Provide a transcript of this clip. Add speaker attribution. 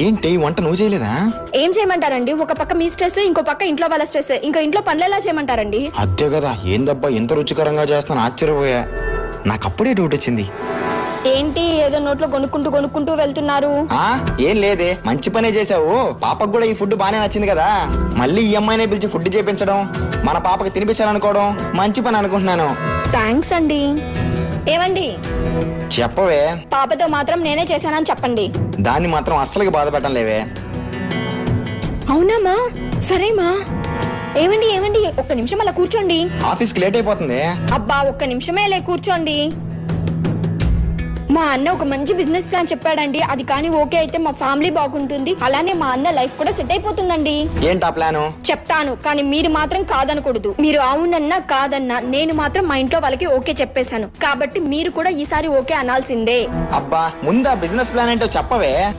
Speaker 1: ఏంటి వంట నువ్వు చేయలేదా?
Speaker 2: ఏం చేయమంటారండి? ఒక పక్క మీ స్ట్రెస్, ఇంకో పక్క ఇంట్లో వాళ్ళ స్ట్రెస్, ఇంకా ఇంట్లో పనులు ఎలా చేయమంటారండి?
Speaker 1: అదే కదా, ఏందబ్బా ఎంత రుచికరంగా చేస్తాను, ఆశ్చర్యపోయా. నాకు అప్పుడే డౌట్ వచ్చింది.
Speaker 2: ఏంటి ఏదో నోట్లో కొనుక్కుంటూ వెళ్తున్నారు?
Speaker 1: ఏం లేదే, మంచి పనే చేసావు. పాపకు కూడా ఈ ఫుడ్ బానే నచ్చింది కదా, మళ్ళీ ఈ అమ్మాయినే పిలిచి ఫుడ్ చేపించడం, మన పాపకి తినిపించాలనుకోవడం మంచి పని అనుకుంటున్నాను.
Speaker 2: థ్యాంక్స్ అండి. ఏవండి,
Speaker 1: చెప్పవే.
Speaker 2: పాపతో మాత్రం నేనే చేశానని చెప్పండి.
Speaker 1: దాన్ని మాత్రం అస్సలకి బాధ పెట్టడం లేవే.
Speaker 2: అవునామా? సరేమా. ఏవండి ఒక్క నిమిషం అలా కూర్చోండి.
Speaker 1: ఆఫీస్కి లేట్ అయిపోతుంది.
Speaker 2: అబ్బా ఒక్క నిమిషమే లే, కూర్చోండి. మా అన్న ఒక మంచి బిజినెస్ ప్లాన్ చెప్పాడండి. అది కానీ ఓకే అయితే మా ఫ్యామిలీ బాగుంటుంది, అలానే మా అన్న లైఫ్ కూడా సెట్ అయిపోతుందండి.
Speaker 1: ఏంటా ప్లాను?
Speaker 2: చెప్తాను, కానీ మీరు మాత్రం కాదనకూడదు. మీరు అవునన్నా కాదన్నా నేను మాత్రం మా ఇంట్లో వాళ్ళకి ఓకే చెప్పేశాను, కాబట్టి మీరు కూడా ఈసారి ఓకే అనాల్సిందే.
Speaker 1: అబ్బా ముందు ఆ బిజినెస్ ప్లాన్ ఏంటో చెప్పవే.